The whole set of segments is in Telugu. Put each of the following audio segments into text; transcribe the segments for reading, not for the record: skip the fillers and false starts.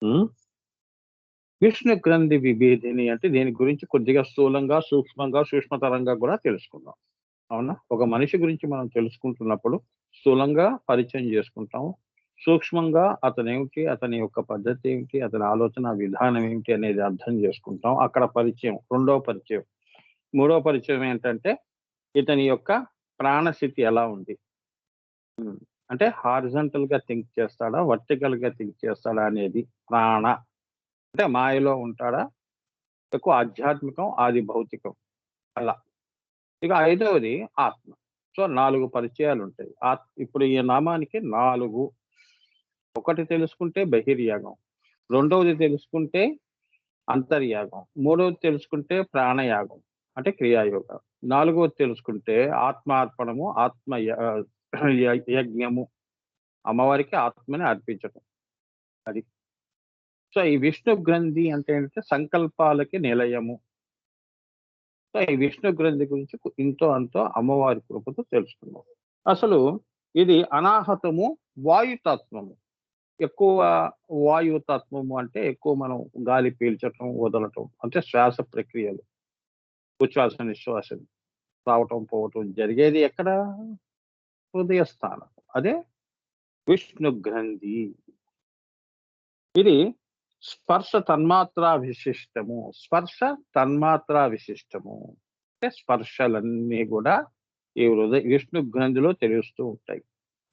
హ్మ్. విష్ణు గ్రంథి విభేదిని అంటే దీని గురించి కొద్దిగా స్థూలంగా, సూక్ష్మంగా, సూక్ష్మతరంగా కూడా తెలుసుకుందాం. అవునా? ఒక మనిషి గురించి మనం తెలుసుకుంటున్నప్పుడు స్థూలంగా పరిచయం చేసుకుంటాం. సూక్ష్మంగా అతనేమిటి, అతని యొక్క పద్ధతి ఏమిటి, అతని ఆలోచన విధానం ఏమిటి అనేది అర్థం చేసుకుంటాం. అక్కడ పరిచయం, రెండో పరిచయం. మూడో పరిచయం ఏంటంటే ఇతని యొక్క ప్రాణస్థితి ఎలా ఉంది? హ్మ్. అంటే హారిజాంటల్‌గా థింక్ చేస్తాడా? వర్టికల్‌గా థింక్ చేస్తాడా అనేది ప్రాణ. అంటే మాయలో ఉంటాడా? ఎక్కువ ఆధ్యాత్మికం, ఆది భౌతికం అలా. ఇక ఐదవది ఆత్మ. సో 4 పరిచయాలుంటాయి. ఇప్పుడు ఈ నామానికి 4 ఒకటి తెలుసుకుంటే బహిర్యాగం. రెండవది తెలుసుకుంటే అంతర్యాగం. మూడవది తెలుసుకుంటే ప్రాణయాగం. అంటే క్రియాయోగం. నాలుగవది తెలుసుకుంటే ఆత్మార్పణము, యజ్ఞము. అమ్మవారికి ఆత్మని అర్పించటం. అది. సో ఈ విష్ణు గ్రంథి అంటే ఏంటంటే సంకల్పాలకి నిలయము. సో ఈ విష్ణు గ్రంథి గురించి ఇంతో అంతో అమ్మవారి కృపతో తెలుసుకున్నాం. అసలు ఇది అనాహతము, వాయుతత్వము. ఎక్కువ వాయుతత్వము అంటే ఎక్కువ మనం గాలి పీల్చటం, వదలటం అంటే శ్వాస ప్రక్రియలు. ఉచ్ఛ్వాస, నిశ్వాసలు రావటం, పోవటం జరిగేది ఎక్కడ? హృదయ స్థానం. అదే విష్ణు గ్రంథి. ఇది స్పర్శ తన్మాత్రా విశిష్టము. స్పర్శ తన్మాత్రా విశిష్టము. అంటే స్పర్శలన్నీ గూడా ఈ విష్ణు గ్రంథిలో తెలుస్తూ ఉంటాయి.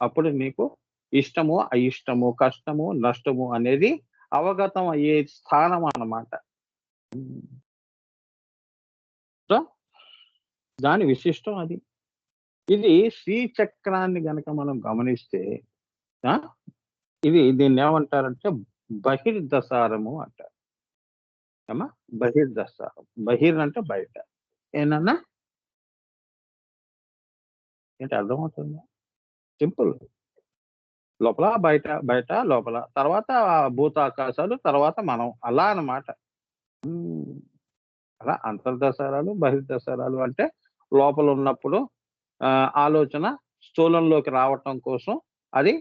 అప్పుడు నీకు ఇష్టము, అయిష్టము, కష్టము, నష్టము అనేది అవగతం అయ్యే స్థానం అన్నమాట. సో, దాని విశిష్టం అది. ఇది శ్రీచక్రాన్ని గనక మనం గమనిస్తే ఆ! దీన్నేమంటారంటే బహిర్దశారము అంటారు. ఏమ్మా? బహిర్దశారం. బహిర్ అంటే బయట. ఏనన్నా? ఏంటి అర్థమవుతుందా? సింపుల్. లోపల, బయట, బయట, లోపల. తర్వాత భూతాకాశాలు, తర్వాత మనం. అలా అన్నమాట. హ్మ్. అలా అంతర్దశారాలు, బహిర్దశారాలు అంటే లోపలున్నప్పుడు ఆలోచన స్థూలంలోకి రావటం కోసం అది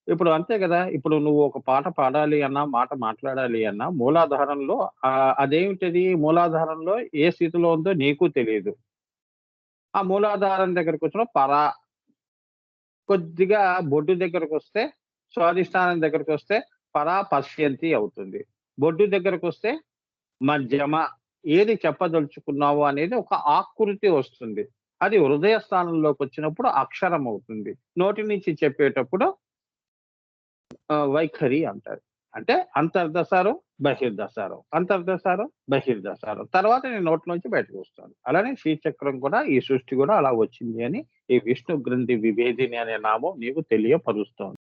ఇప్పుడు అంతే గదా! ఇప్పుడు నువ్వు ఒక పాట పాడాలి అన్నా, మాట మాట్లాడాలి అన్నా మూలాధారంలో అదేమిటది మూలాధారంలో ఏ స్థితిలో ఉందో నీకు తెలీదు. ఆ మూలాధారం దగ్గరకొచ్చినప్పుడు కొద్దిగా బొడ్డు దగ్గరకొస్తే, స్వాధిష్టానం దగ్గరకొస్తే పరా పశ్యంతి అవుతుంది. బొడ్డు దగ్గరకొస్తే మధ్యమ ఏది చెప్పదలుచుకున్నావు అనేది ఒక ఆకృతి వస్తుంది. అది హృదయ స్థానంలోకొచ్చినప్పుడు అక్షరం అవుతుంది. నోటి నుంచి చెప్పేటప్పుడు వైఖరి అంటారు. అంటే అంతర్దశారం, బహిర్దశారం. అంతర్దశారం, బహిర్దశారం. తర్వాత నీ నోట్లోంచి బయటకొస్తుంది. అలానే శ్రీచక్రం కూడా ఈ సృష్టి కూడా అలా వచ్చింది అని ఈ విష్ణు గ్రంథి విభేదిని అనే నామం నీకు తెలియపరుస్తోంది.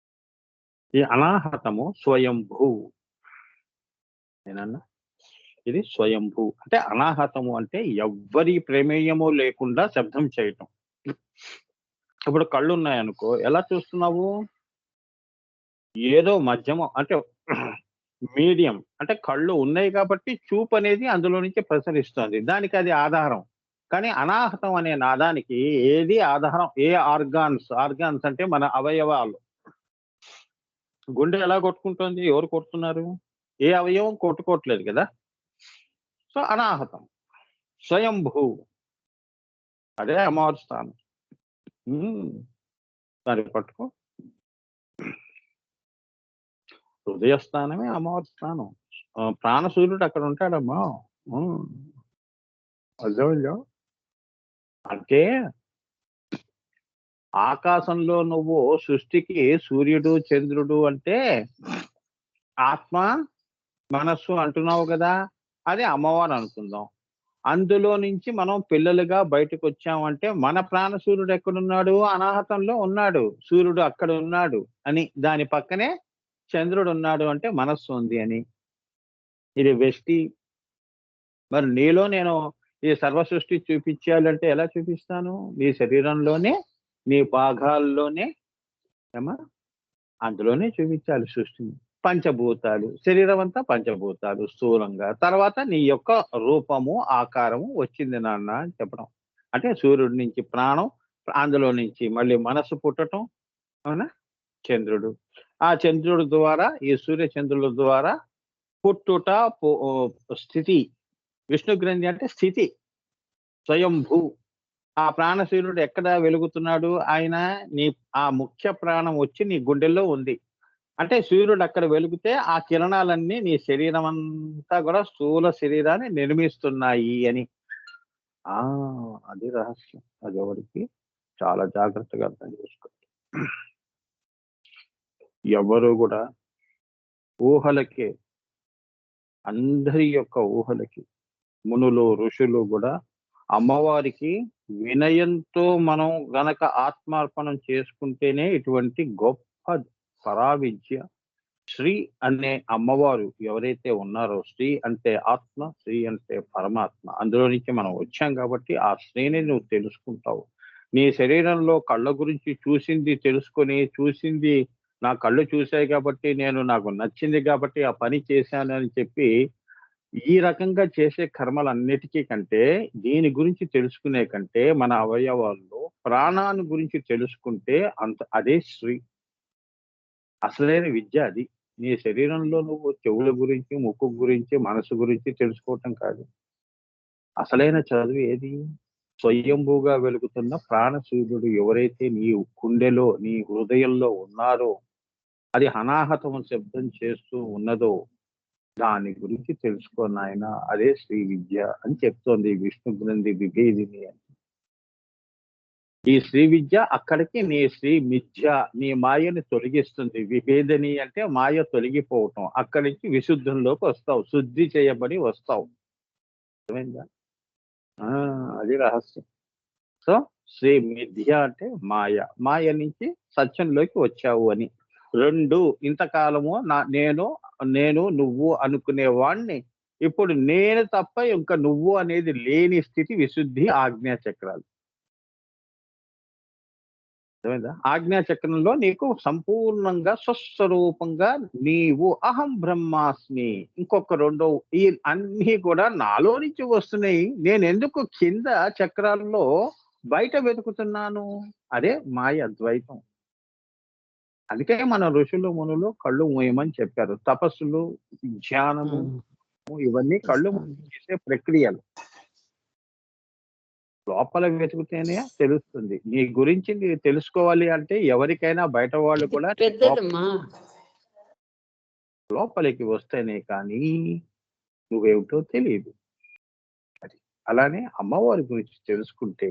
ఈ అనాహతము స్వయంభూ. నేనన్నా ఇది స్వయంభూ. అంటే అనాహతము అంటే ఎవ్వరి ప్రమేయము లేకుండా శబ్దం చేయటం. ఇప్పుడు కళ్ళున్నాయనుకో ఎలా చూస్తున్నావు? ఏదో మధ్యమం అంటే మీడియం. అంటే కళ్ళు ఉన్నాయి కాబట్టి చూపనేది అందులో నుంచి ప్రసరిస్తోంది. దానికది ఆధారం. కానీ అనాహతం అనే నాదానికి ఏది ఆధారం ఆర్గాన్స్ అంటే మన అవయవాలు. గుండె ఎలా కొట్టుకుంటోంది? ఎవరు కొడుతున్నారు? ఏ అవయవం కొట్టుకోవట్లేదు గదా! సో, అనాహతం. స్వయంభూ. అదే అమ్మవారి స్థానం. హ్మ్. దాన్ని పట్టుకో. హృదయ స్థానమే అమ్మవారి స్థానం. ప్రాణసూర్యుడు అక్కడ ఉంటాడమ్మా. హ్మ్. అర్థమైందా? అంటే ఆకాశంలో నువ్వు సృష్టికి సూర్యుడు, చంద్రుడు అంటే ఆత్మ, మనస్సు అంటున్నావు గదా! అది అమ్మవారు అనుకుందాం. అందులో నుంచి మనం పిల్లలుగా బయటకొచ్చామంటే మన ప్రాణ సూర్యుడు ఎక్కడున్నాడు? అనాహతంలో ఉన్నాడు. సూర్యుడు అక్కడ ఉన్నాడు అని. దాని పక్కనే చంద్రుడున్నాడు అంటే మనస్సు ఉంది అని. ఇది వెష్టి. మరి నీలో నేను ఈ సర్వ సృష్టి చూపించాలంటే ఎలా చూపిస్తాను? నీ శరీరంలోనే, నీ భాగాల్లోనే ఏమ్మా? అందులోనే చూపించాలి సృష్టిని. పంచభూతాలు. శరీరం అంతా పంచభూతాలు స్థూలంగా. తర్వాత నీ యొక్క రూపము, ఆకారము వచ్చింది నాన్న అని చెప్పడం. అంటే సూర్యుడి నుంచి ప్రాణం, అందులో నుంచి మళ్ళీ మనస్సు పుట్టటం. అవునా? చంద్రుడు. ఆ చంద్రుడి ద్వారా ఈ సూర్య చంద్రుల ద్వారా పుట్టుట, స్థితి. విష్ణు గ్రంథి అంటే స్థితి, స్వయంభూ. ఆ ప్రాణశీలుడు ఎక్కడ వెలుగుతున్నాడు? ఆయన నీ ఆ ముఖ్య ప్రాణం వచ్చి నీ గుండెల్లో ఉంది. అంటే సూర్యుడు అక్కడ వెలుగుతే ఆ కిరణాలన్నీ నీ శరీరం అంతా కూడా స్థూల శరీరాన్ని నిర్మిస్తున్నాయి అని. ఆ! అది రహస్యం. అది ఎవరికి చాలా జాగ్రత్తగా అర్థం చేసుకోవాలి. ఎవరు గూడా ఊహలకే, అందరి యొక్క ఊహలకి, మునులు, ఋషులు గూడా అమ్మవారికి వినయంతో మనం గనక ఆత్మార్పణం చేసుకుంటేనే ఇటువంటి గొప్ప పరావిద్య శ్రీ అనే అమ్మవారు ఎవరైతే ఉన్నారో, శ్రీ అంటే ఆత్మ, శ్రీ అంటే పరమాత్మ. అందులో నుంచి మనం వచ్చాం కాబట్టి ఆ శ్రీని నువ్వు తెలుసుకుంటావు. నీ శరీరంలో కళ్ళ గురించి చూసింది నా కళ్ళు చూసాయి కాబట్టి నాకు నచ్చింది కాబట్టి ఆ పని చేశాను అని చెప్పి ఈ రకంగా చేసే కర్మలన్నిటికీ కంటే దీని గురించి తెలుసుకునే కంటే మన అవయవాల్లో ప్రాణాన్ని గురించి తెలుసుకుంటే అదే శ్రీ. అసలైన విద్య అది. నీ శరీరంలో నువ్వు చెవుల గురించి, ముక్కు గురించి, మనసు గురించి తెలుసుకోవటం కాదు. అసలైన చదువు ఏది? స్వయంభూగా వెలుగుతున్న ప్రాణసూర్యుడు ఎవరైతే నీ గుండెలో, నీ హృదయంలో ఉన్నారో, అది అనాహతం శబ్దం చేస్తూ ఉన్నదో, దాని గురించి తెలుసుకో నాయనా. అదే శ్రీ విద్య అని చెప్తోంది విష్ణు గ్రంథి విభేదిని అని. ఈ శ్రీ విద్య అక్కడికి నీ శ్రీ మిథ్య, నీ మాయని తొలగిస్తుంది. విభేదిని అంటే మాయ తొలగిపోవటం. అక్కడి నుంచి విశుద్ధంలోకి వస్తావు. శుద్ధి చేయబడి వస్తావు. అర్థమైందా? ఆ! అది రహస్యం. సో, శ్రీ మిథ్య అంటే మాయ. మాయ నుంచి సత్యంలోకి వచ్చావు అని. 2 ఇంతకాలము నేను, నువ్వు అనుకునే వాడిని ఇప్పుడు నేను తప్ప ఇంక నువ్వు అనేది లేని స్థితి విశుద్ధి ఆజ్ఞా చక్రాలు. అర్థమైందా? ఆజ్ఞా చక్రంలో నీకు సంపూర్ణంగా స్వస్వరూపంగా నీవు అహం బ్రహ్మాస్మి. ఇంకొక రెండో ఈ అన్నీ కూడా నాలో నుంచి వస్తున్నాయి. నేనెందుకు కింద చక్రాల్లో బయట వెతుకుతున్నాను? అదే మాయ ద్వైతం. అందుకే మన ఋషులు, మునులు కళ్ళు మూయమని చెప్పారు. తపస్సులు, ధ్యానము హ్మ్. ఇవన్నీ కళ్ళు మూసి వస్తుంది. చేసే ప్రక్రియలు. లోపల వెతుకుతేనే తెలుస్తుంది. నీ గురించి నీవు తెలుసుకోవాలి అంటే ఎవరికైనా బయట వాళ్ళు ఇది కూడా పెద్దదమ్మా. లోపలికి వస్తేనే కానీ నువ్వేమిటో తెలీదు. అది. అలానే అమ్మవారి గురించి తెలుసుకుంటే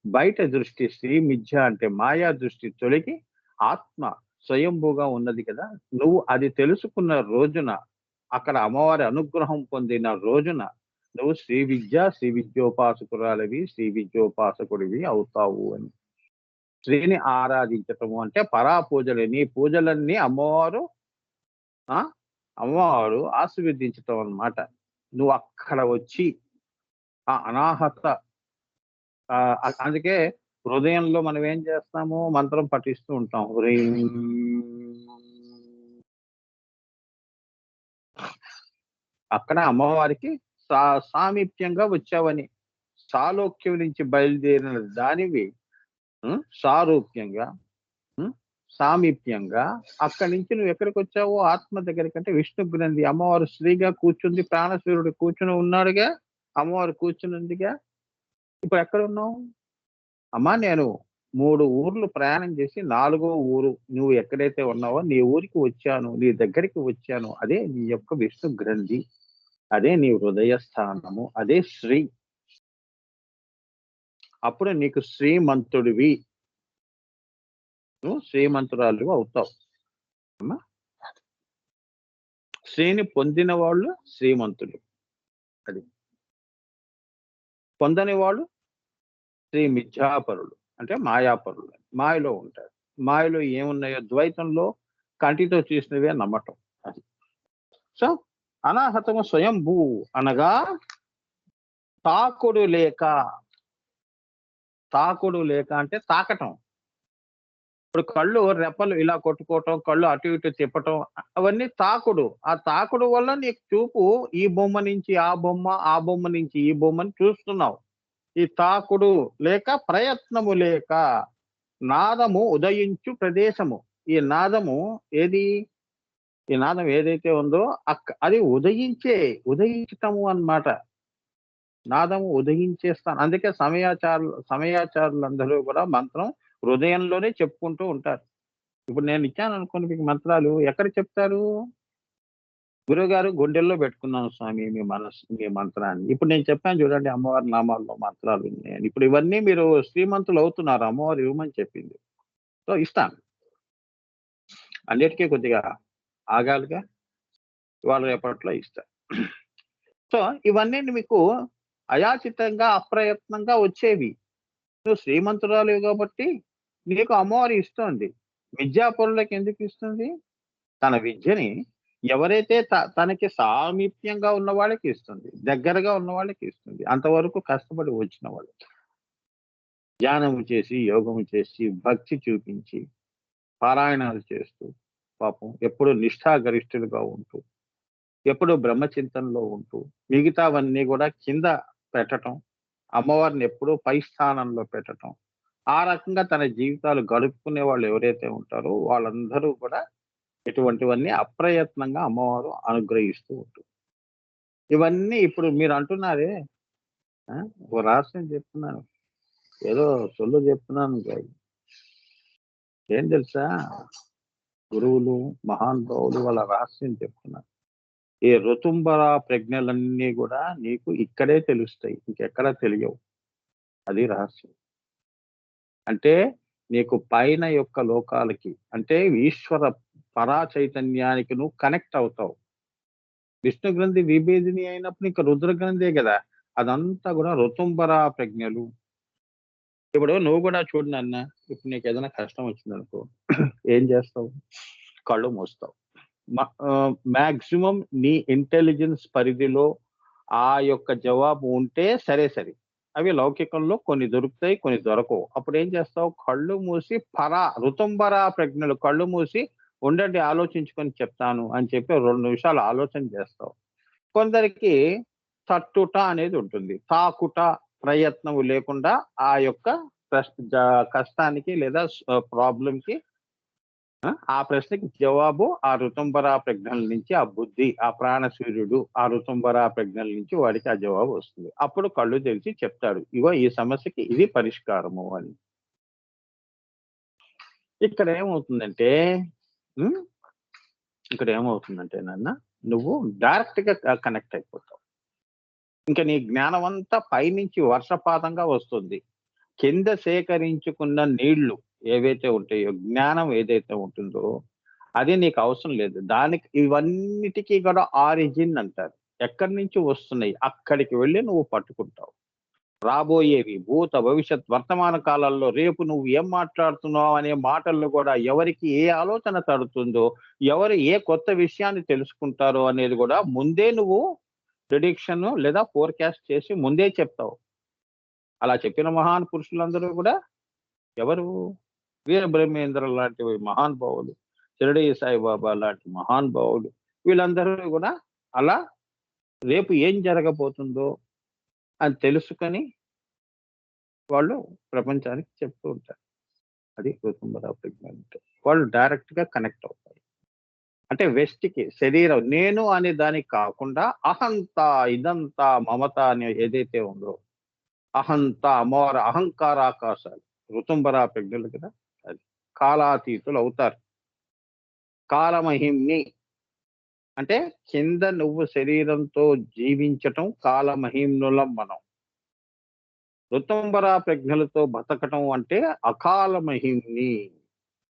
బయట దృష్టి శ్రీ మిథ్య అంటే మాయా దృష్టి తొలగి ఆత్మ స్వయంభూగా ఉన్నది కదా! నువ్వు అది తెలుసుకున్న రోజున, అక్కడ అమ్మవారి అనుగ్రహం పొందిన రోజున నువ్వు శ్రీ విద్యోపాసకురాలివి, శ్రీ విద్యోపాసకుడివి అవుతావు అని. శ్రీని ఆరాధించటము అంటే పరాపూజలు. నీ పూజలన్నీ ఆ! అమ్మవారు ఆశీర్వదించటం అన్నమాట. నువ్వు అక్కడ వచ్చి ఆ అనాహత అందుకే హృదయంలో మనం ఏం చేస్తాము? మంత్రం పఠిస్తూ ఉంటాం. హ్రీం అక్కడ అమ్మవారికి సా సామీప్యంగా వచ్చావని. సాలోక్యం నుంచి బయలుదేరిన దానివి సారూప్యంగా, హ్మ్. సామీప్యంగా అక్కడి నుంచి నువ్వెక్కడికొచ్చావు? ఆత్మ దగ్గరికంటే విష్ణు గ్రంథి. అమ్మవారు స్త్రీగా కూర్చుంది. ప్రాణసూర్యుడు కూర్చొని ఉన్నాడుగా. అమ్మవారు కూర్చునుందిగా. ఇప్పుడెక్కడున్నావు? అమ్మా నేను 3 ఊర్లు ప్రయాణం చేసి 4గో ఊరు నువ్వు ఎక్కడైతే ఉన్నావో నీ ఊరికి వచ్చాను. నీ దగ్గరికి వచ్చాను. అదే నీ యొక్క విష్ణు గ్రంథి. అదే నీ హృదయ స్థానము. అదే శ్రీ. అప్పుడు నీకు శ్రీమంతుడివి. నువ్వు శ్రీమంతురాలివి అవుతావు. అమ్మా! శ్రీని పొందిన వాళ్ళు శ్రీమంతులు. అది. పొందని వాళ్ళు శ్రీ మిథ్యాపరులు. అంటే మాయాపరులు. మాయలో ఉంటారు. మాయలో ఏమున్నాయో ద్వైతంలో కంటితో చూసినవే నమ్మటం. అది. సో, అనాహతము స్వయంభూ అనగా తాకుడు లేక. తాకుడు లేక అంటే తాకటం. ఇప్పుడు కళ్ళు రెప్పలు ఇలా కొట్టుకోవటం, కళ్ళు అటు ఇటు తిప్పటం అవన్నీ తాకుడు. ఆ తాకుడు వల్ల నీకు చూపు ఈ బొమ్మ నుంచి ఆ బొమ్మ, ఆ బొమ్మ నుంచి ఈ బొమ్మని చూస్తున్నావు. ఈ తాకుడు లేక ప్రయత్నము లేక నాదము ఉదయించు ప్రదేశము. ఈ నాదము ఏది? ఈ నాదం ఏదైతే ఉందో అది ఉదయించటము అన్నమాట. నాదము ఉదయించేస్తాను. అందుకే సమయాచారులందరూ కూడా మంత్రం హృదయంలోనే చెప్పుకుంటూ ఉంటారు. ఇప్పుడు నేను ఇచ్చాననుకోండి మీకు మంత్రాలు ఎక్కడ చెప్తారు? గురువుగారు గుండెల్లో పెట్టుకున్నాను స్వామి మీ మంత్రాన్ని. ఇప్పుడు నేను చెప్పాను చూడండి అమ్మవారి నామాల్లో మంత్రాలు ఉన్నాయని. ఇప్పుడు ఇవన్నీ మీరు శ్రీమంతులు అవుతున్నారు. అమ్మవారు ఇవ్వమని చెప్పింది. సో, ఇస్తాను. అన్నిటికీ కొద్దిగా ఆగాలిగా. ఇవాళ రేపట్లో ఇస్తా. సో, ఇవన్నీ మీకు అయాచితంగా, అప్రయత్నంగా వచ్చేవి. నువ్వు శ్రీమంతురాలివి కాబట్టి నీకు అమ్మవారు ఇస్తోంది. విద్యాపరులకు ఎందుకు ఇస్తుంది? తన విద్యని ఎవరైతే తనకి సామీప్యంగా ఉన్న వాళ్ళకి ఇస్తుంది. దగ్గరగా ఉన్న వాళ్ళకి ఇస్తుంది. అంతవరకు కష్టపడి వచ్చిన వాళ్ళు. ధ్యానము చేసి, యోగము చేసి, భక్తి చూపించి, పారాయణాలు చేస్తూ, పాపం ఎప్పుడూ నిష్ఠాగరిష్ఠులుగా ఉంటూ, ఎప్పుడూ బ్రహ్మచింతనలో ఉంటూ, మిగతావన్నీ గూడా కింద పెట్టటం, అమ్మవారిని ఎప్పుడూ పై స్థానంలో పెట్టటం. ఆ రకంగా తన జీవితాలు గడుపుకునే వాళ్ళు ఎవరైతే ఉంటారో వాళ్ళందరూ కూడా ఇటువంటివన్నీ అప్రయత్నంగా అమ్మవారు అనుగ్రహిస్తూ ఉంటుంది. ఇవన్నీ ఇప్పుడు మీరు అంటున్నారే ఓ రహస్యం చెప్తున్నాను. ఏదో సొల్లు చెప్తున్నాను కాదు. ఏం తెలుసా? గురువులు, మహానుభావులు వాళ్ళ రహస్యం చెప్తున్నారు. ఈ ఋతుంబర ప్రజ్ఞలన్నీ కూడా నీకు ఇక్కడే తెలుస్తాయి. ఇంకెక్కడా తెలియవు. అది రహస్యం. అంటే నీకు పైన యొక్క లోకాలకి అంటే ఈశ్వర పరా చైతన్యానికి నువ్వు కనెక్ట్ అవుతావు. విష్ణు గ్రంథి విభేదిని అయినప్పుడు ఇంకా రుద్ర గ్రంథే కదా! అదంతా కూడా ఋతుంబర ప్రజ్ఞలు. ఇప్పుడు నువ్వు కూడా చూడు నాన్న, ఇప్పుడు నీకేదైనా కష్టం వచ్చిందనుకో ఏం చేస్తావు? కళ్ళు మూస్తావు. మాక్సిమం నీ ఇంటెలిజెన్స్ పరిధిలో ఆ యొక్క జవాబు ఉంటే సరే సరి. అవి లౌకికంలో కొన్ని దొరుకుతాయి, కొన్ని దొరకవు. అప్పుడేం చేస్తావు? కళ్ళు మూసి ఋతుంబర ప్రజ్ఞలు కళ్ళు మూసి ఉండండి ఆలోచించుకొని చెప్తాను అని చెప్పి 2 నిమిషాలు ఆలోచన చేస్తావు. కొందరికి తట్టుట అనేది ఉంటుంది. తాకుట ప్రయత్నము లేకుండా ఆ యొక్క కష్టానికి లేదా ప్రాబ్లమ్‌కి ఆ ప్రశ్నకి జవాబు ఆ ఋతుంబర ప్రజ్ఞల నుంచి ఆ బుద్ధి, ఆ ప్రాణసూర్యుడు, ఆ ఋతుంబర ప్రజ్ఞల నుంచి వాడికి ఆ జవాబు వస్తుంది. అప్పుడు కళ్ళు తెరిచి చెప్తాడు. ఇగో ఈ సమస్యకి ఇది పరిష్కారము అని. ఇక్కడ ఏమవుతుందంటే హ్మ్. ఇక్కడ ఏమవుతుందంటే నాన్న నువ్వు డైరెక్ట్‌గా కనెక్ట్ అయిపోతావు. ఇంక నీ జ్ఞానం అంతా పైనుంచి వర్షపాతంగా వస్తుంది. కింద సేకరించుకున్న నీళ్లు ఏవైతే ఉంటాయో, జ్ఞానం ఏదైతే ఉంటుందో, అది నీకు అవసరం లేదు. దానికి ఇవన్నిటికి కూడా ఆరిజిన్ అంటారు. ఎక్కడి నుంచి వస్తున్నాయి, అక్కడికి వెళ్లి నువ్వు పట్టుకుంటావు. రాబోయేవి భూత, భవిష్యత్, వర్తమాన కాలాల్లో రేపు నువ్వు ఏం మాట్లాడుతున్నావు అనే మాటల్లో కూడా ఎవరికి ఏ ఆలోచన తడుతుందో, ఎవరు ఏ కొత్త విషయాన్ని తెలుసుకుంటారో అనేది కూడా ముందే నువ్వు ప్రిడిక్షన్ లేదా ఫోర్‌కాస్ట్ చేసి ముందే చెప్తావు. అలా చెప్పిన మహాన్ పురుషులందరూ కూడా ఎవరు? వీరబ్రహ్మేంద్ర లాంటి మహానుభావులు, షిరిడీ సాయిబాబా లాంటి మహానుభావులు వీళ్ళందరూ కూడా అలా రేపు ఏం జరగబోతుందో అని తెలుసుకొని వాళ్ళు ప్రపంచానికి చెప్తూ ఉంటారు. అది ఋతుంబర ప్రజ్ఞ అంటే. వాళ్ళు డైరెక్ట్‌గా కనెక్ట్ అవుతారు. అంటే వెస్ట్‌కి శరీరం నేను అనే దానికి కాకుండా అహంత, ఇదంతా, మమత అనే ఏదైతే ఉందో అహంత, అమోర అహంకారాకాశాలు. ఋతుంబర ప్రజ్ఞలు కదా! అది. కాలాతీతులవుతారు. కాలమహిమ్ని అంటే కింద నువ్వు శరీరంతో జీవించటం కాలమహిమ్నులం మనం. ఋతుంబర ప్రజ్ఞలతో బతకటం అంటే అకాల మహిమ్ని.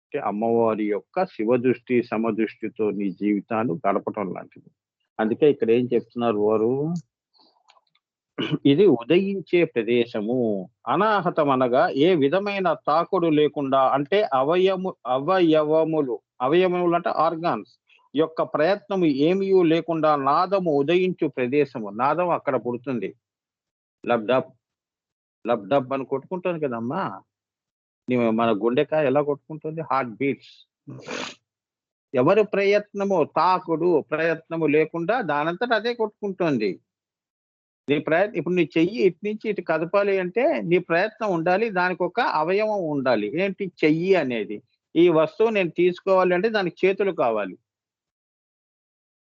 అంటే అమ్మవారి యొక్క శివదృష్టి, సమదృష్టితో నీ జీవితాన్ని గడపటం లాంటిది. అందుకే ఇక్కడ ఏం చెప్తున్నారు వారు? ఇది ఉదయించే ప్రదేశము. అనాహతం అనగా ఏ విధమైన తాకుడు లేకుండా అంటే అవయవములు అంటే ఆర్గాన్స్ యొక్క ప్రయత్నము ఏమీయూ లేకుండా నాదము ఉదయించు ప్రదేశము. నాదం అక్కడ పుడుతుంది. లబ్ డబ్, లబ్ డబ్ అని కొట్టుకుంటుంది కదమ్మా! మన గుండెకాయ ఎలా కొట్టుకుంటుంది? Heart beats. ఎవరి ప్రయత్నము ప్రయత్నము లేకుండా దానంతట అదే కొట్టుకుంటోంది. ఇప్పుడు నీ చెయ్యి ఇటు నుంచి ఇటు కదపాలి అంటే నీ ప్రయత్నం ఉండాలి. దానికొక అవయవం ఉండాలి. ఏంటి? చెయ్యి అనేది. ఈ వస్తువు నేను తీసుకోవాలి అంటే దానికి చేతులు కావాలి.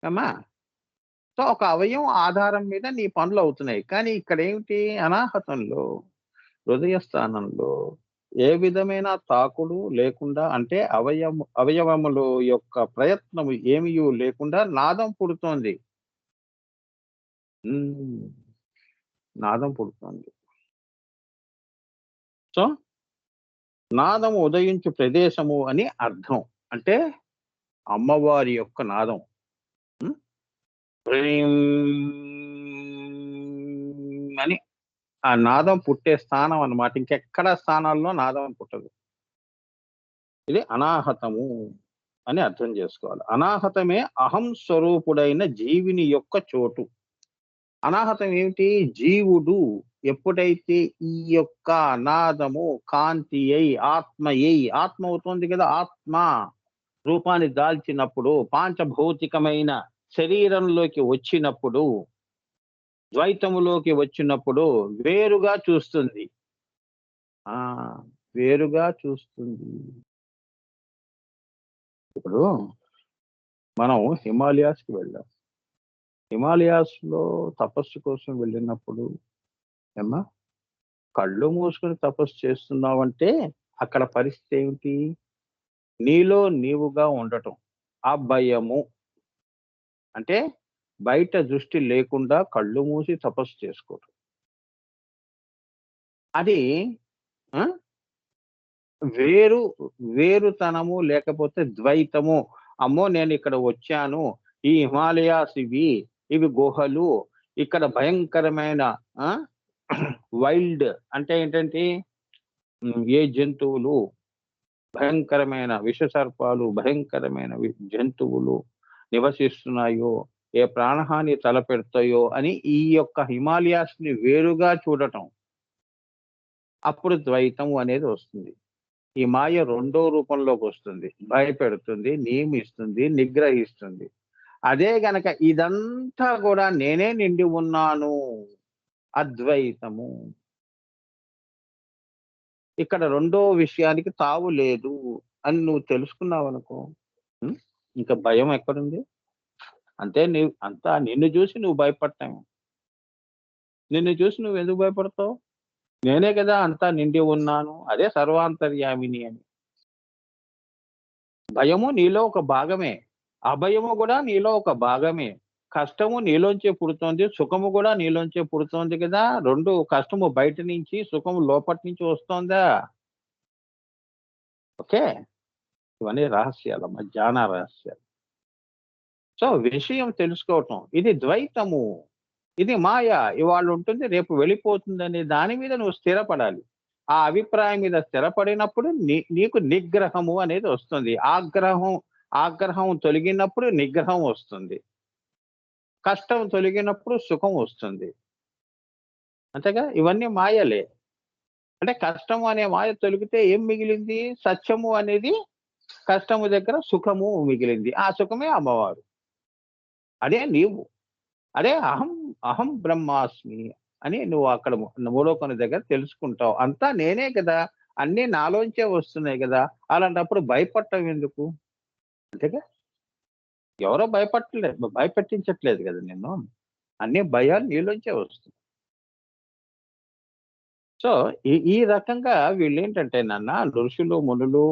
ఏమ్మా? సో, ఒక అవయవం ఆధారం మీద నీ పనులవుతున్నాయి. కానీ ఇక్కడేమిటి అనాహతంలో, హృదయ స్థానంలో ఏ విధమైన తాకుడు లేకుండా అంటే అవయవములు యొక్క ప్రయత్నము ఏమియు లేకుండా నాదం పుడుతోంది. హ్మ్. నాదం పుడుతోంది. సో, నాదము ఉదయించు ప్రదేశము అని అర్థం. అంటే అమ్మవారి యొక్క నాదం. హ్మ్. హ్రీం అని ఆ నాదం పుట్టే స్థానం అన్నమాట. ఇంకెక్కడ స్థానాల్లో నాదం పుట్టదు. ఇది అనాహతము అని అర్థం చేసుకోవాలి. అనాహతమే అహం స్వరూపుడైన జీవిని యొక్క చోటు. అనాహతం ఏమిటి? జీవుడు ఎప్పుడైతే ఈ యొక్క నాదము కాంతి అయి, ఆత్మ అవుతుంది కదా! ఆత్మ రూపాన్ని దాల్చినప్పుడు, పాంచభౌతికమైన శరీరంలోకి వచ్చినప్పుడు, ద్వైతములోకి వచ్చినప్పుడు వేరుగా చూస్తుంది. ఆ! వేరుగా చూస్తుంది. ఇప్పుడు మనం హిమాలయాస్‌కి వెళ్ళాం. హిమాలయాస్‌లో తపస్సు కోసం వెళ్ళినప్పుడు ఏమ్మా కళ్ళు మూసుకొని తపస్సు చేస్తున్నావంటే అక్కడ పరిస్థితి ఏమిటి? నీలో నీవుగా ఉండటం. అభయము అంటే బయట దృష్టి లేకుండా కళ్ళు మూసి తపస్సు చేసుకోవటం. అది ఆ! వేరు వేరుతనము లేకపోతే ద్వైతము. అమ్మో! నేనిక్కడ వచ్చాను. ఈ హిమాలయాస్ ఇవి గుహలు. ఇక్కడ భయంకరమైన ఆ! వైల్డ్ అంటే ఏంటంటే ఏ జంతువులు, భయంకరమైన విషసర్పాలు, భయంకరమైన జంతువులు నివసిస్తున్నాయో, ఏ ప్రాణహాని తలపెడతాయో అని ఈ యొక్క హిమాలయాస్‌ని వేరుగా చూడటం. అప్పుడు ద్వైతం అనేది వస్తుంది. ఈ మాయ రెండో రూపంలోకొస్తుంది. భయపెడుతుంది, నియమిస్తుంది, నిగ్రహిస్తుంది. అదే గనక ఇదంతా గూడా నేనే నిండి ఉన్నాను. అద్వైతము. ఇక్కడ రెండో విషయానికి తావు లేదు అని నువ్వు తెలుసుకున్నావనుకో, హ్మ్. ఇంక భయం ఎక్కడుంది? అంటే అంతా నిన్ను జూసి నువ్వు భయపడటమే. నిన్ను చూసి నువ్వెందుకు భయపడతావు? నేనే గదా అంతా నిండి ఉన్నాను. అదే సర్వాంతర్యామిని అని. భయము నీలో ఒక భాగమే. అభయము గూడా నీలో ఒక భాగమే. కష్టము నీలోంచే పుడుతోంది. సుఖము గూడా నీలోంచే పుడుతోంది గదా! 2 కష్టము బయట నుంచి, సుఖము లోపటి నుంచి వస్తోందా? ఓకే. ఇవన్నీ రహస్యాలమ్మ. జ్ఞాన రహస్యాలు. సో, విషయం తెలుసుకోవటం. ఇది ద్వైతము. ఇది మాయ. ఇవాళుంటుంది, రేపు వెళ్ళిపోతుందనే దాని మీద నువ్వు స్థిరపడాలి. ఆ అభిప్రాయం మీద స్థిరపడినప్పుడు నీకు నిగ్రహము అనేది వస్తుంది. ఆగ్రహం తొలగినప్పుడు నిగ్రహం వస్తుంది. కష్టం తొలగినప్పుడు సుఖం వస్తుంది. అంతేగా? ఇవన్నీ మాయలే. అంటే కష్టము అనే మాయ తొలగితే ఏం మిగిలింది? సత్యము అనేది కష్టము దగ్గర సుఖము మిగిలింది. ఆ సుఖమే అమ్మవారు. అదే నీవు. అదే అహం బ్రహ్మాస్మి అని నువ్వు అక్కడ మూడో దగ్గర తెలుసుకుంటావు. అంతా నేనే కదా! అన్నీ నాలోంచే వస్తున్నాయి గదా! అలాంటప్పుడు భయపడటం ఎందుకు? అంతేగా? ఎవరో భయపెట్టించట్లేదు గదా నిన్ను. అన్ని భయాలు నీలోంచే వస్తున్నాయి. సో, ఈ ఈ రకంగా వీళ్ళేంటంటే ఋషులు, మునులు,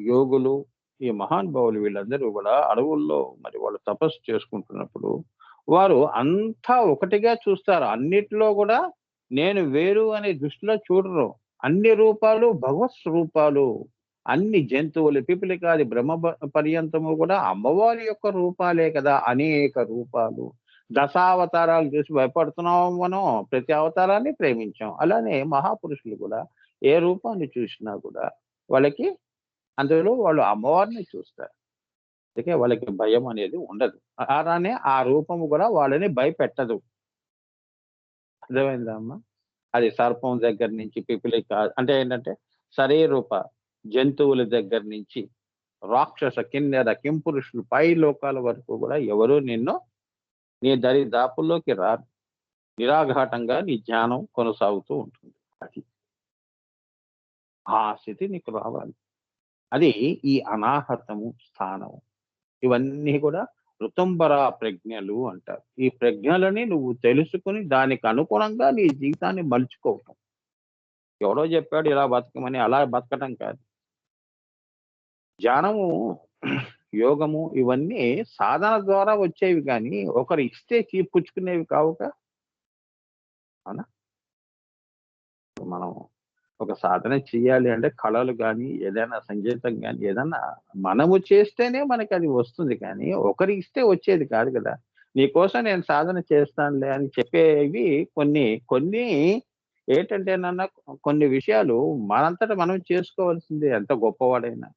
యోగులు, ఈ మహానుభావులు వీళ్ళందరూ గూడా అడవుల్లో మరి వాళ్ళు తపస్సు చేసుకుంటున్నప్పుడు, వారు అంతా ఒకటిగా చూస్తారు. అన్నిట్లో గూడా నేను వేరు అనే దృష్టిలో చూడరు. అన్ని రూపాలు భగవత్ స్వరూపాలు. అన్ని జంతువులు పిపిలికాది పర్యంతము గూడా అమ్మవారి యొక్క రూపాలే కదా! అనేక రూపాలు. దశావతారాలు చూసి భయపడుతున్నామా మనం? ప్రతి అవతారాన్ని ప్రేమించాం. అలానే మహాపురుషులు గూడా ఏ రూపాన్ని చూసినా గూడా వాళ్ళకి అందులో వాళ్ళు అమ్మవారిని చూస్తారు. అందుకే వాళ్ళకి భయం అనేది ఉండదు. అలానే ఆ రూపము గూడా వాళ్ళని భయపెట్టదు. అర్థమైందా అమ్మా? అది సర్పం దగ్గర నుంచి అంటే ఏంటంటే సరీరూప జంతువుల దగ్గర నుంచి రాక్షస, కిన్నెర, కింపురుషులు పై లోకాల వరకు గూడా ఎవరు నీ దరిదాపుల్లోకి రారు. నిరాఘాటంగా నీ ధ్యానం కొనసాగుతూ ఉంటుంది. అది. ఆ స్థితి నీకు రావాలి. అది ఈ అనాహతము స్థానము. ఇవన్నీ కూడా ఋతుంబర ప్రజ్ఞలు అంటారు. ఈ ప్రజ్ఞలని నువ్వు తెలుసుకుని దానికి అనుగుణంగా నీ జీవితాన్ని మలుచుకోవటం. ఎవడో చెప్పాడు ఇలా బతకమని, అలా బతకటం కాదు. ధ్యానము, యోగము ఇవన్నీ సాధన ద్వారా వచ్చేవి కానీ ఒకరు ఇస్తే పుచ్చుకునేవి కావుగా. అవునా? మనం ఒక సాధన చేయాలి అంటే కళలు కానీ ఏదైనా సంగీతం కానీ ఏదన్నా మనము చేస్తేనే మనకి అది వస్తుంది కానీ ఒకరి ఇస్తే వచ్చేది కాదు కదా. నీకోసం నేను సాధన చేస్తానులే అని చెప్పేవి కొన్ని కొన్ని ఏంటంటేనన్నా కొన్ని విషయాలు మనంతట మనం చేసుకోవాల్సిందే ఎంత గొప్పవాడైనా.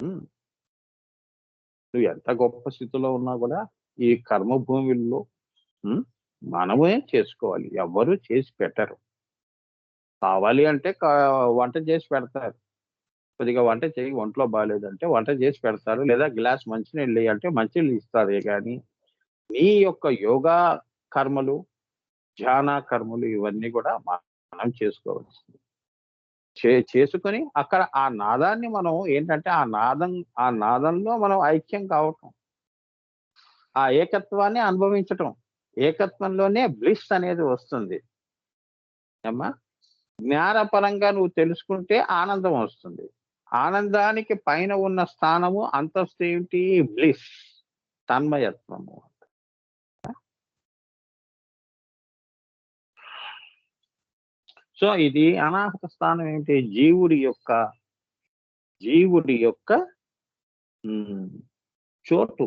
ఉమ్, నువ్వు ఎంత గొప్ప స్థితిలో ఉన్నా కూడా ఈ కర్మ భూమిలో ఉమ్, మనమే చేసుకోవాలి, ఎవ్వరూ చేసి పెట్టరు. కావాలి అంటే వంట చేసి పెడతారు. కొద్దిగా వంట చేయి, ఒంట్లో బాలేదంటే వంట చేసి పెడతారు. లేదా గ్లాస్ మంచినీళ్ళు ఇయ్యి అంటే మంచినీళ్ళు ఇస్తారే గానీ, నీ యొక్క యోగా కర్మలు, ధ్యాన కర్మలు ఇవన్నీ గూడా మనం చేసుకోవాల్సింది. చేసుకొని అక్కడ ఆ నాదాన్ని మనం ఏంటంటే, ఆ నాదంలో మనం ఐక్యం కావటం. ఆ ఏకత్వాన్ని అనుభవించటం. ఏకత్వంలోనే బ్లిస్ అనేది వస్తుంది. ఏమ్మా? జ్ఞానపరంగా నువ్వు తెలుసుకుంటే ఆనందం వస్తుంది. ఆనందానికి పైన ఉన్న స్థానము అంతస్తు ఏమిటి? బ్లిస్, తన్మయత్వము. సో, ఇది అనాహత స్థానం ఏంటి? జీవుడి యొక్క హ్మ్. చోటు.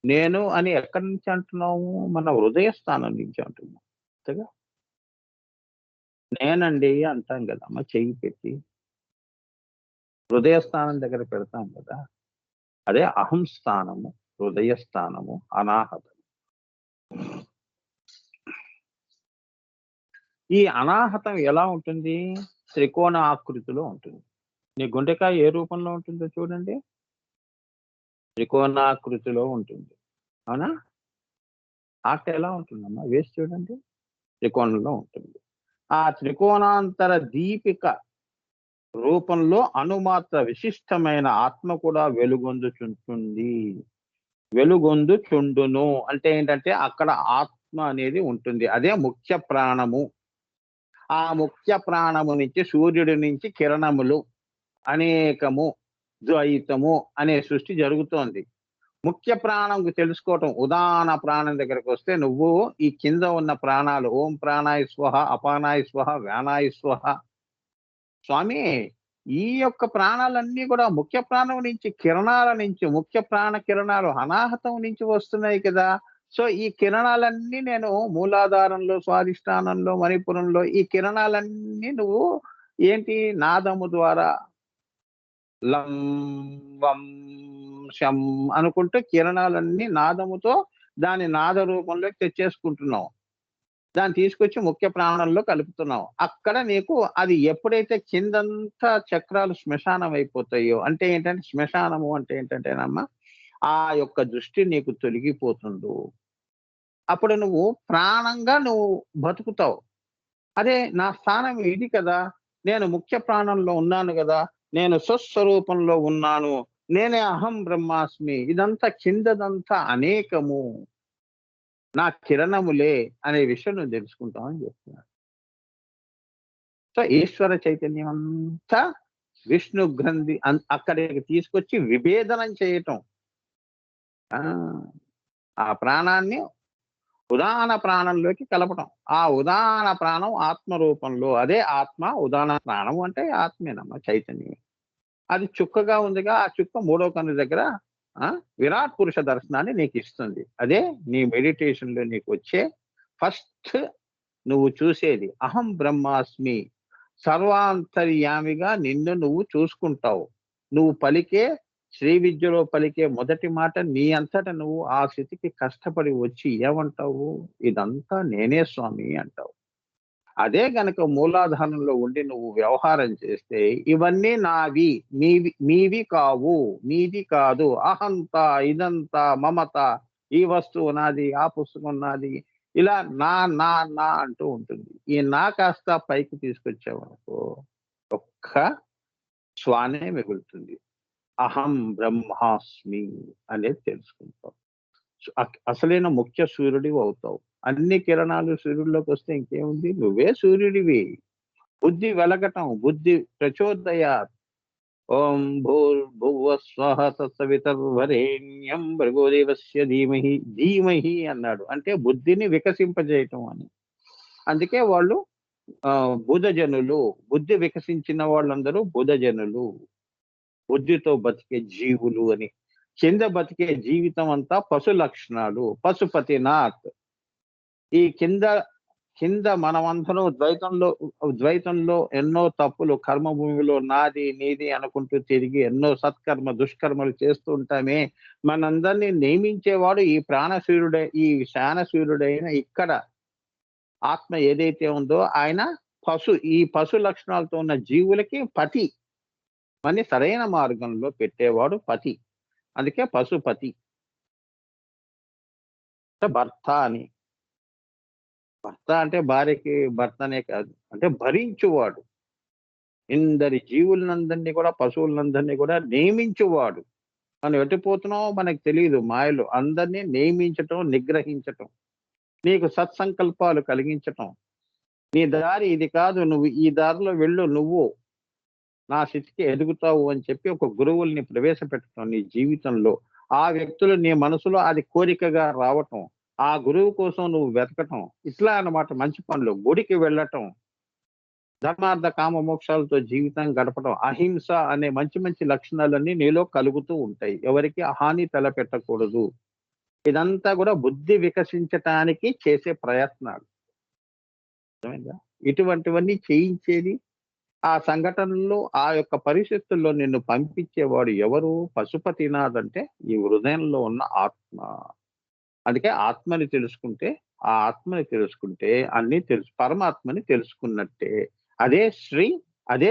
నేను అని ఎక్కడి నుంచి అంటున్నాము? మన హృదయ స్థానం నుంచి అంటున్నాం. అంతేగా? నేనండి అంటాం గదమ్మా చెయ్యి పెట్టి. హృదయ స్థానం దగ్గర పెడతాం గదా! అదే అహం స్థానము, హృదయ స్థానము, అనాహతం. ఈ అనాహతం ఎలా ఉంటుంది? త్రికోణ ఆకృతిలో ఉంటుంది. నీ గుండెకాయ ఏ రూపంలో ఉంటుందో చూడండి. త్రికోణాకృతిలో ఉంటుంది. అవునా? హార్ట్ ఎలా ఉంటుందమ్మా? వేసి చూడండి. త్రికోణంలో ఉంటుంది. ఆ త్రికోణాంతర దీపిక రూపంలో అణుమాత్ర విశిష్టమైన ఆత్మ కూడా వెలుగొందుచుంటుంది. వెలుగొందుచుండును అంటే ఏంటంటే అక్కడ ఆత్మ అనేది ఉంటుంది. అదే ముఖ్య ప్రాణము. ఆ ముఖ్య ప్రాణము నుంచి సూర్యుడి నుంచి కిరణములు అనేకము, ద్వైతము అనే సృష్టి జరుగుతోంది. ముఖ్య ప్రాణం తెలుసుకోవటం, ఉదాహరణ ప్రాణం దగ్గరకొస్తే నువ్వు ఈ కింద ఉన్న ప్రాణాలు ఓం ప్రాణాయ స్వహ, అపానాయ స్వహ, వ్యానాయ స్వహ. స్వామి, ఈ యొక్క ప్రాణాలన్నీ కూడా ముఖ్య ప్రాణం నుంచి కిరణాల నుంచి, ముఖ్య ప్రాణ కిరణాలు అనాహతం నుంచి వస్తున్నాయి కదా. సో, ఈ కిరణాలన్నీ నేను మూలాధారంలో, స్వాధిష్టానంలో, మణిపురంలో ఈ కిరణాలన్నీ నువ్వు ఏంటి నాదము ద్వారా లం, వం, శం అనుకుంటూ కిరణాలన్నీ నాదముతో దాని నాద రూపంలోకి తెచ్చేసుకుంటున్నావు. దాన్ని తీసుకొచ్చి ముఖ్య ప్రాణంలో కలుపుతున్నావు. అక్కడ నీకు అది ఎప్పుడైతే కిందంతా చక్రాలు శ్మశానం అయిపోతాయో అంటే ఏంటంటే శ్మశానము అంటే ఏంటంటేనమ్మా, ఆ యొక్క దృష్టి నీకు తొలగిపోతుందో, అప్పుడు నువ్వు ప్రాణంగా నువ్వు బతుకుతావు. అదే నా స్థానం ఇది కదా! నేను ముఖ్య ప్రాణంలో ఉన్నాను గదా! నేను స్వస్వరూపంలో ఉన్నాను. నేనే అహం బ్రహ్మాస్మి. ఇదంతా కిందదంతా అనేకము. నా కిరణములే అనే విషయం నువ్వు తెలుసుకుంటావు అని చెప్తున్నాడు. సో, ఈశ్వర చైతన్యం అంతా విష్ణు గ్రంథి అక్కడికి తీసుకొచ్చి విభేదనం చేయటం. ఆ! ఆ ప్రాణాన్ని ఉదాహరణ ప్రాణంలోకి కలపటం. ఆ ఉదాహరణ ప్రాణం ఆత్మ రూపంలో అదే ఆత్మ ఉదాహరణ ప్రాణం అంటే ఆత్మేనమ్మా చైతన్యమే. అది చుక్కగా ఉందిగా, ఆ చుక్క మూడో కన్ను దగ్గర ఆ! విరాట్ పురుష దర్శనాన్ని నీకిస్తుంది. అదే నీ మెడిటేషన్‌లో నీకొచ్చే ఫస్ట్ నువ్వు చూసేది. అహం బ్రహ్మాస్మి. సర్వాంతర్యామిగా నిన్ను నువ్వు చూసుకుంటావు. నువ్వు పలికే శ్రీ విద్యలో పలికే మొదటి మాట నీ అంతట నువ్వు ఆ స్థితికి కష్టపడి వచ్చి ఏమంటావు? ఇదంతా నేనే స్వామి అంటావు. అదే గనక మూలాధారంలో ఉండి నువ్వు వ్యవహారం చేస్తే ఇవన్నీ నావి, మీవి కావు, నీది కాదు. అహంత, ఇదంతా, మమత, ఈ వస్తువు నాది, ఆ పుస్తకం నాది. ఇలా నా, నా, నా అంటూ ఉంటుంది. ఈ నా కాస్త పైకి తీసుకొచ్చావనుకో ఒక్క శ్వానే మిగులుతుంది. అహం బ్రహ్మాస్మి అనేది తెలుసుకుంటావు. అసలైన ముఖ్య సూర్యుడివి అవుతావు. అన్ని కిరణాలు సూర్యుడిలోకి వస్తే ఇంకేముంది? నువ్వే సూర్యుడివి. బుద్ధి వెలగటం, బుద్ధి ప్రచోదయాత్. ఓం భూర్భువః స్వః తత్సవితుర్వరేణ్యం భర్గోదేవస్య ధీమహి ధీమహి అన్నాడు. అంటే బుద్ధిని వికసింపజేయటం అని. అందుకే వాళ్ళు బుధజనులు. బుద్ధి వికసించిన వాళ్ళందరూ బుధజనులు. బుద్ధితో బతికే జీవులు అని. కింద బతికే జీవితం అంతా పశు లక్షణాలు. పశుపతినాథ్. ఈ కింద కింద మనమందరం ద్వైతంలో ఎన్నో తప్పులు కర్మభూమిలో నాది నీది అనుకుంటూ తిరిగి ఎన్నో సత్కర్మ దుష్కర్మలు చేస్తూ ఉంటామే. మనందరినీ నియమించేవాడు ఈ ప్రాణసూర్యుడే, ఈ శానసూర్యుడైన ఇక్కడ ఆత్మ ఏదైతే ఉందో ఆయన ఈ పశు లక్షణాలతో ఉన్న జీవులకి పతి. అని సరైన మార్గంలో పెట్టేవాడు పతి. అందుకే పశుపతి. భర్త అని. భర్త అంటే భార్యకి భర్తనే కాదు, అంటే భరించువాడు. ఇందరి జీవులందరినీ కూడా పశువులందరినీ కూడా నియమించువాడు. మనం ఎటుపోతున్నామో మనకు తెలియదు. మాయలు అందరినీ నియమించటం, నిగ్రహించటం, నీకు సత్సంకల్పాలు కలిగించటం. నీ దారి ఇది కాదు, నువ్వు ఈ దారిలో వెళ్ళు, నువ్వు నా స్థితికి ఎదుగుతావు అని చెప్పి ఒక గురువుల్ని ప్రవేశపెట్టడం నీ జీవితంలో. ఆ వ్యక్తులు నీ మనసులో అది కోరికగా రావటం, ఆ గురువు కోసం నువ్వు వెతకటం, ఇట్లా అన్నమాట. మంచి పనులు, గుడికి వెళ్ళటం, ధర్మార్థ కామ మోక్షాలతో జీవితం గడపడం, అహింస అనే మంచి మంచి లక్షణాలన్నీ నీలో కలుగుతూ ఉంటాయి. ఎవరికి హాని తలపెట్టకూడదు. ఇదంతా కూడా బుద్ధి వికసించటానికి చేసే ప్రయత్నాలు. అర్థమైందా? ఇటువంటివన్నీ చేయించేది ఆ సంఘటనలో, ఆ యొక్క పరిస్థితుల్లో నిన్ను పంపించేవాడు ఎవరు? పశుపతినాథ్. అంటే ఈ హృదయంలో ఉన్న ఆత్మ. అందుకే ఆత్మని తెలుసుకుంటే, ఆ ఆత్మని తెలుసుకుంటే అన్ని పరమాత్మని తెలుసుకున్నట్టే. అదే శ్రీ, అదే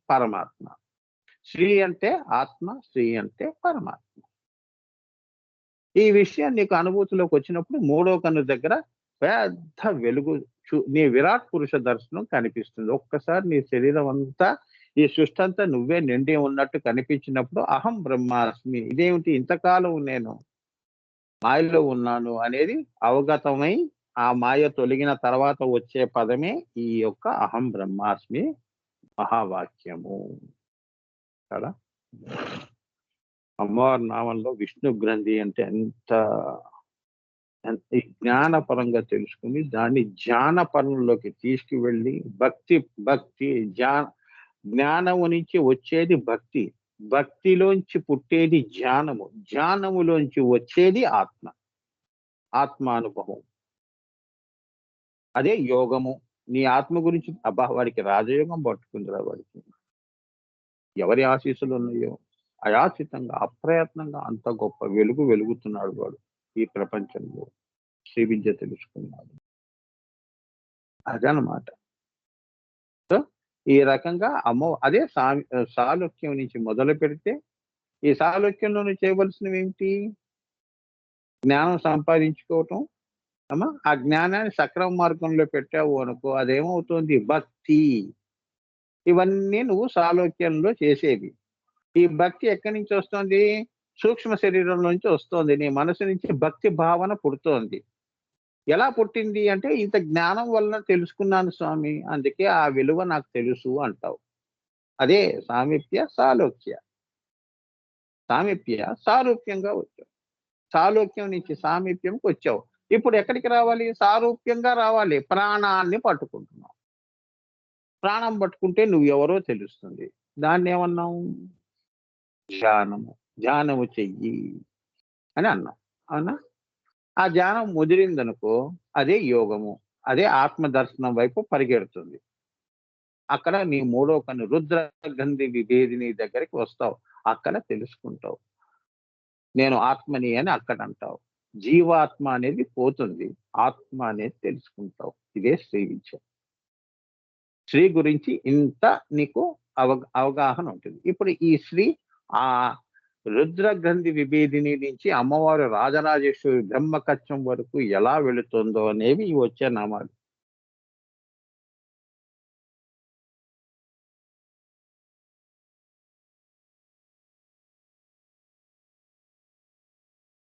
పరమాత్మ. శ్రీ అంటే ఆత్మ, శ్రీ అంటే పరమాత్మ. ఈ విషయం నీకు అనుభూతిలోకి వచ్చినప్పుడు మూడో కన్ను దగ్గర పెద్ద వెలుగు, నీ విరాట్ పురుష దర్శనం కనిపిస్తుంది. ఒక్కసారి నీ శరీరం అంతా, ఈ సృష్టి అంతా నువ్వే నిండి ఉన్నట్టు కనిపించినప్పుడు అహం బ్రహ్మాస్మి, ఇదేమిటి ఇంతకాలం నేను మాయలో ఉన్నాను అనేది అవగతమై, ఆ మాయ తొలగిన తర్వాత వచ్చే పదమే ఈ యొక్క అహం బ్రహ్మాస్మి మహావాక్యము. కదా, అమ్మవారి నామంలో విష్ణు గ్రంథి అంటే ఎంత ఈ జ్ఞానపరంగా తెలుసుకుని దాన్ని జ్ఞానపరంలోకి తీసుకువెళ్ళి భక్తి జ్ఞానము నుంచి వచ్చేది భక్తి, భక్తిలోంచి పుట్టేది జ్ఞానము, జ్ఞానములోంచి వచ్చేది ఆత్మానుభవం. అదే యోగము. నీ ఆత్మ గురించి వాడికి రాజయోగం పట్టుకుందిరా వాడికి. ఎవరి ఆశీస్సులు ఉన్నాయో అయాచితంగా అప్రయత్నంగా అంత గొప్ప వెలుగు వెలుగుతున్నాడు వాడు ఈ ప్రపంచంలో. శ్రీ విద్య తెలుసుకున్నాడు. అదనమాట. సో ఈ రకంగా అదే సాలోక్యం నుంచి మొదలు పెడితే, ఈ సాలోక్యంలో చేయవలసినవి ఏంటి? జ్ఞానం సంపాదించుకోవటం. ఆ జ్ఞానాన్ని సక్రమ మార్గంలో పెట్టావు అనుకో, అదేమవుతుంది? భక్తి. ఇవన్నీ నువ్వు సాలోక్యంలో చేసేవి. ఈ భక్తి ఎక్కడి నుంచి వస్తుంది? సూక్ష్మ శరీరం నుంచి వస్తుంది. నీ మనసు నుంచి భక్తి భావన పుడుతోంది. ఎలా పుట్టింది అంటే, ఇంత జ్ఞానం వలన తెలుసుకున్నాను స్వామి, అందుకే ఆ విలువ నాకు తెలుసు అంటావు. అదే సామీప్య సాలోక్య. సామీప్య సారూప్యంగా వచ్చావు, సాలోక్యం నుంచి సామీప్యంకి వచ్చావు. ఇప్పుడు ఎక్కడికి రావాలి? సారూప్యంగా రావాలి. ప్రాణాన్ని పట్టుకుంటున్నావు. ప్రాణం పట్టుకుంటే నువ్వు ఎవరో తెలుస్తుంది. దాన్ని ఏమన్నావు? ధ్యానము చెయ్యి అని అన్నాం. అవునా? ఆ ధ్యానం ముదిరిందనుకో, అదే యోగము, అదే ఆత్మ దర్శనం వైపు పరిగెడుతుంది. అక్కడ నీ మూడో కన్ను రుద్రగంధి విభేదిని దగ్గరికి వస్తావు. అక్కడ తెలుసుకుంటావు నేను ఆత్మని అని అక్కడ అంటావు. జీవాత్మ అనేది పోతుంది, ఆత్మ అనేది తెలుసుకుంటావు. ఇదే శ్రీ విద్య. శ్రీ గురించి ఇంత నీకు అవగాహన ఉంటుంది. ఇప్పుడు ఈ శ్రీ ఆ రుద్రగంధి విభేదిని నుంచి అమ్మవారు రాజరాజేశ్వరి బ్రహ్మకచ్చం వరకు ఎలా వెళుతుందో అనేవి వచ్చే నామాలు.